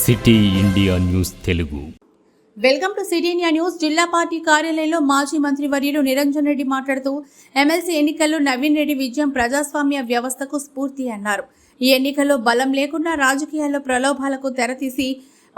City India news Telugu. Welcome to city India news. జిల్లా party కార్యాలయంలో మాజీ మంత్రి వర్యులు నిరంజన్ రెడ్డి మాట్లాడుతూ ఎమ్మెల్సీ ఎన్నికల్లో నవీన్ రెడ్డి విజయం ప్రజాస్వామ్య వ్యవస్థకు స్ఫూర్తి అన్నారు. ఈ ఎన్నికల్లో బలం లేకుండా రాజకీయాల్లో ప్రలోభాలకు తెరతీసి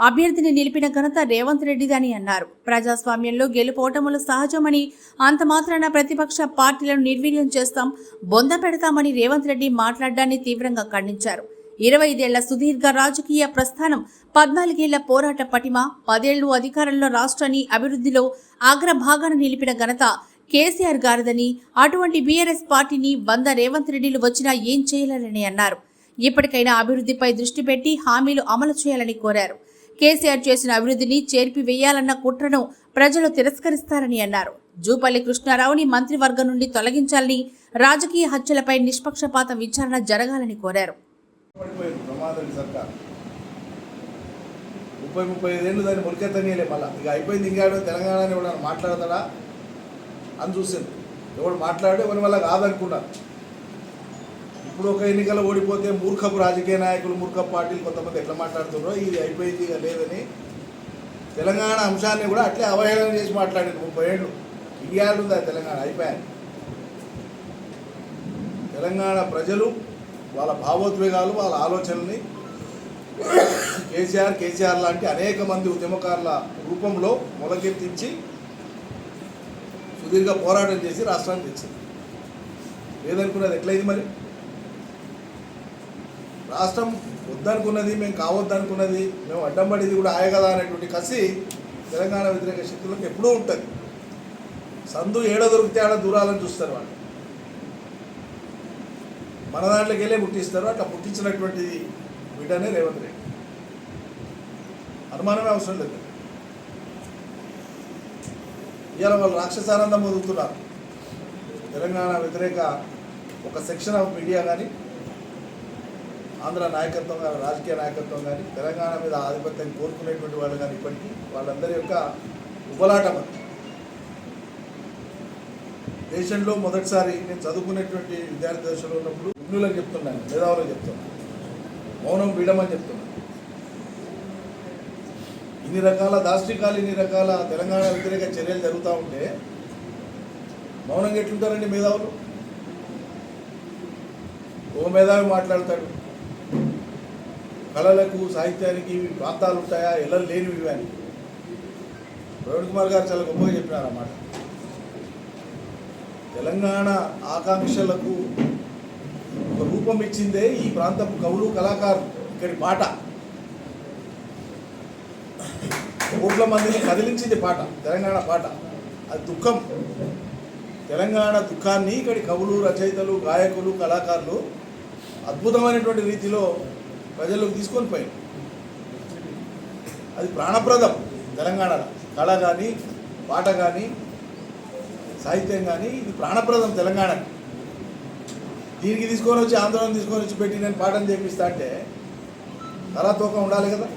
అభ్యర్థిని నిలిపిన ఘనత రేవంత్ రెడ్డిదని అన్నారు. ప్రజాస్వామ్యంలో గెలుపోటములు సహజమని, అంత మాత్రాన ప్రతిపక్ష పార్టీలను నిర్వీర్యం చేస్తాం, బొంద పెడతామని రేవంత్ రెడ్డి మాట్లాడడాన్ని తీవ్రంగా ఖండించారు. 25 ఏళ్ల సుదీర్ఘ రాజకీయ ప్రస్థానం, 14 ఏళ్ల పోరాట పటిమ, 10 ఏళ్లు అధికారంలో రాష్ట్రాన్ని అభివృద్ధిలో అగ్రభాగాన నిలిపిన ఘనత కేసీఆర్ గారిదని, అటువంటి బీఆర్ఎస్ పార్టీని 100 రేవంత్ రెడ్డిలు వచ్చినా ఏం చేయలేరని అన్నారు. ఇప్పటికైనా అభివృద్ధిపై దృష్టి పెట్టి హామీలు అమలు చేయాలని కోరారు. కేసీఆర్ చేసిన అభివృద్ధిని చేర్పివేయాలన్న కుట్రను ప్రజలు తిరస్కరిస్తారని అన్నారు. జూపల్లి కృష్ణారావుని మంత్రివర్గం నుండి తొలగించాలని, రాజకీయ హత్యలపై నిష్పక్షపాత విచారణ జరగాలని కోరారు. 35 ఏళ్ళు దాన్ని మొలికెత్తనీయలే. మళ్ళీ ఇక అయిపోయింది, ఇంకాడు తెలంగాణ ఎవడు మాట్లాడతాడా అని చూసింది. ఎవడు మాట్లాడు ఎవరి వల్ల కాదనుకున్నారు. ఇప్పుడు ఒక ఎన్నికల్లో ఓడిపోతే మూర్ఖపు రాజకీయ నాయకులు, మూర్ఖపు పార్టీలు కొంతమంది ఎట్లా మాట్లాడుతున్నారో ఇది అయిపోయింది ఇక లేదని తెలంగాణ అంశాన్ని కూడా అట్లే అవహేళన చేసి మాట్లాడింది. 30 ఏళ్ళు ఇండియాలో ఉంది తెలంగాణ అయిపోయాయి. తెలంగాణ ప్రజలు వాళ్ళ భావోద్వేగాలు, వాళ్ళ ఆలోచనల్ని కేసీఆర్ లాంటి అనేక మంది ఉద్యమకారుల రూపంలో మొలకెత్తించి సుదీర్ఘ పోరాటం చేసి రాష్ట్రాన్ని తెచ్చింది. లేదనుకున్నది ఎట్లయింది? మరి రాష్ట్రం వద్దనుకున్నది, మేము కావద్దనుకున్నది, మేము అడ్డం పడేది కూడా ఆయ కదా అనేటువంటి కసి తెలంగాణ వ్యతిరేక శక్తులకు ఎప్పుడూ ఉంటుంది. సందు ఏడ దొరికితే ఆడ దూరాలని చూస్తారు వాళ్ళు. మన దాంట్లోకి వెళ్ళే పుట్టిస్తారు. అట్లా పుట్టించినటువంటి బిడ్డనే రేవంత్ రెడ్డి. అనుమానమే అవసరం లేదు. ఇవాళ వాళ్ళు రాక్షసానందం వదులుతున్నారు. తెలంగాణ వ్యతిరేక ఒక సెక్షన్ ఆఫ్ మీడియా కానీ, ఆంధ్ర నాయకత్వం కానీ, రాజకీయ నాయకత్వం కానీ, తెలంగాణ మీద ఆధిపత్యం కోరుకునేటువంటి వాళ్ళు కానీ, ఇప్పటికీ వాళ్ళందరి యొక్క ఉబలాటం. దేశంలో మొదటిసారి నేను చదువుకునేటువంటి విద్యార్థి దశలో ఉన్నప్పుడు విఘ్నులకు చెప్తున్నాను, మేధావులకు చెప్తున్నాను, మౌనం వీడమని చెప్తున్నాను. ఇన్ని రకాల దాష్టికాలు, ఇన్ని రకాల తెలంగాణ వ్యతిరేక చర్యలు జరుగుతూ ఉంటే మౌనంగా ఎట్లుంటారండి మేధావులు? ఓ మేధావి మాట్లాడతాడు, కళలకు సాహిత్యానికి ప్రాంతాలు ఉంటాయా, ఎల్లలు లేనివి అని. ప్రవీణ్ కుమార్ గారు చాలా గొప్పగా చెప్పినారు అన్నమాట. తెలంగాణ ఆకాంక్షలకు ఒక రూపం ఇచ్చిందే ఈ ప్రాంతపు కవులు, కళాకారులు. ఇక్కడి పాట కోట్ల మందిని కదిలించింది పాట, తెలంగాణ పాట. అది దుఃఖం. తెలంగాణ దుఃఖాన్ని ఇక్కడి కవులు, రచయితలు, గాయకులు, కళాకారులు అద్భుతమైనటువంటి రీతిలో ప్రజలకు తీసుకొని పోయారు. అది ప్రాణప్రదం. తెలంగాణలో కళ కానీ, పాట కానీ, సాహిత్యం కానీ ఇది ప్రాణప్రదం తెలంగాణకి. దీనికి తీసుకొని వచ్చి, ఆందోళన తీసుకొని వచ్చి పెట్టి నేను పాఠం చేపిస్తా అంటే తలా తోక ఉండాలి కదా.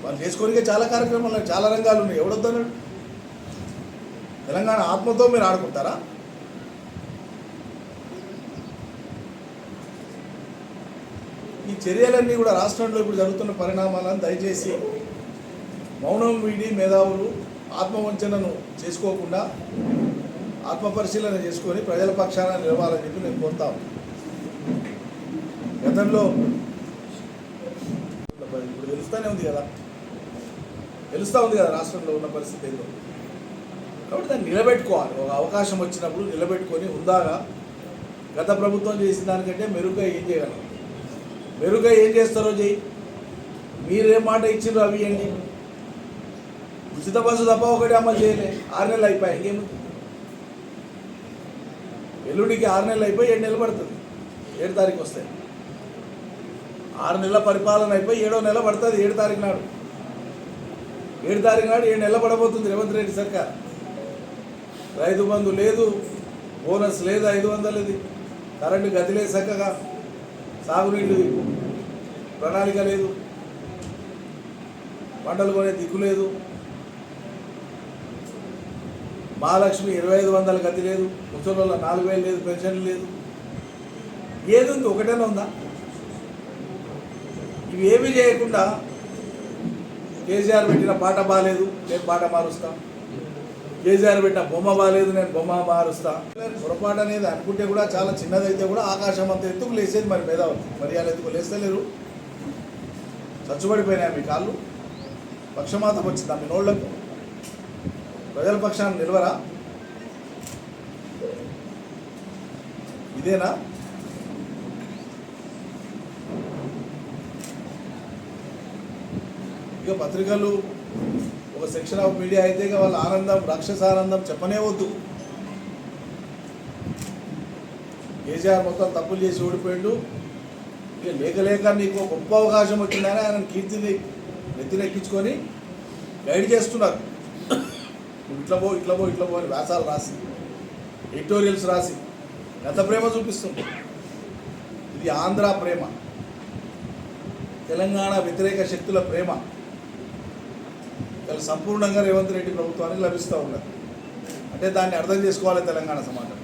వాళ్ళు చేసుకోనికే చాలా కార్యక్రమాలు, చాలా రంగాలు ఉన్నాయి. ఎవడొద్దన్నాడు? తెలంగాణ ఆత్మతో మీరు ఆడుకుంటారా? ఈ చర్యలన్నీ కూడా రాష్ట్రంలో ఇప్పుడు జరుగుతున్న పరిణామాలను దయచేసి మౌనం వీడి మేధావులు ఆత్మవంచనను చేసుకోకుండా ఆత్మపరిశీలన చేసుకొని ప్రజల పక్షాన నిలవాలని చెప్పి నేను కోరుతాను. గతంలో ఇప్పుడు తెలుస్తూనే ఉంది కదా, రాష్ట్రంలో ఉన్న పరిస్థితి ఏందో. కాబట్టి దాన్ని నిలబెట్టుకోవాలి. ఒక అవకాశం వచ్చినప్పుడు నిలబెట్టుకొని హుందాగా గత ప్రభుత్వం చేసిన దానికంటే మెరుగ్గా ఏం చేయగలం, మెరుగ్గా ఏం చేస్తారో చెయ్యి. మీరేం మాట ఇచ్చిండ్రో అవి ఇవ్వండి. ఉచిత బస్సు తప్ప ఒకటి అమలు చేయలే. 6 నెలలు అయిపోయాయి. ఇంకేముంది? ఎల్లుడికి 6 నెలలు అయిపోయి 7 నెలలు పడుతుంది. 7 తారీఖు వస్తాయి. 6 నెలల పరిపాలన అయిపోయి 7వ నెల పడుతుంది. 7 తారీఖు నాడు 7 నెలలు పడబోతుంది రేవంత్ రెడ్డి సర్కార్. రైతు బంధు లేదు, బోనస్ లేదు, 500 ఇది, కరెంటు గతి లేదు, చక్కగా సాగునీళ్ళు ప్రణాళిక లేదు, పంటలు కొనే దిక్కు లేదు, మహాలక్ష్మి 2500 గతి లేదు, ముసలి 4000 లేదు, పెన్షన్ లేదు. ఏది ఉంది? ఒకటేనా ఉందా? ఇవి ఏమీ చేయకుండా కేసీఆర్ పెట్టిన పాట బాగాలేదు, నేను పాట మారుస్తా. కేసీఆర్ పెట్టిన బొమ్మ బాగాలేదు, నేను బొమ్మ మారుస్తా. పొరపాటు అనేది అనుకుంటే కూడా చాలా చిన్నదైతే కూడా ఆకాశం అంత ఎత్తుకు లేసేది. మరి మరి వాళ్ళు ఎత్తుకు లేస్తలేరు. చచ్చుబడిపోయినాయి మీ కాళ్ళు. పక్షమాతం వచ్చిందా మీ నోళ్లకు? ప్రజల పక్షాన్ని నిలవరా? ఇదేనా? ఇక పత్రికలు ఒక సెక్షన్ ఆఫ్ మీడియా అయితే ఇక వాళ్ళ ఆనందం, రాక్షస ఆనందం చెప్పనే వద్దు. కేసీఆర్ మొత్తం తప్పులు చేసి ఓడిపోయాడు. ఇక లేక నీకు గొప్ప అవకాశం వచ్చిందని ఆయన కీర్తిని నెత్తినెక్కించుకొని గైడ్ చేస్తున్నారు. ఇట్లా పో అని వ్యాసాలు రాసి, ఎడిటోరియల్స్ రాసి గత ప్రేమ చూపిస్తుంది. ఇది ఆంధ్ర ప్రేమ, తెలంగాణ వ్యతిరేక శక్తుల ప్రేమ ఇలా సంపూర్ణంగా రేవంత్ రెడ్డి ప్రభుత్వానికి లభిస్తూ ఉన్నది. అంటే దాన్ని అర్థం చేసుకోవాలి తెలంగాణ సమాజం.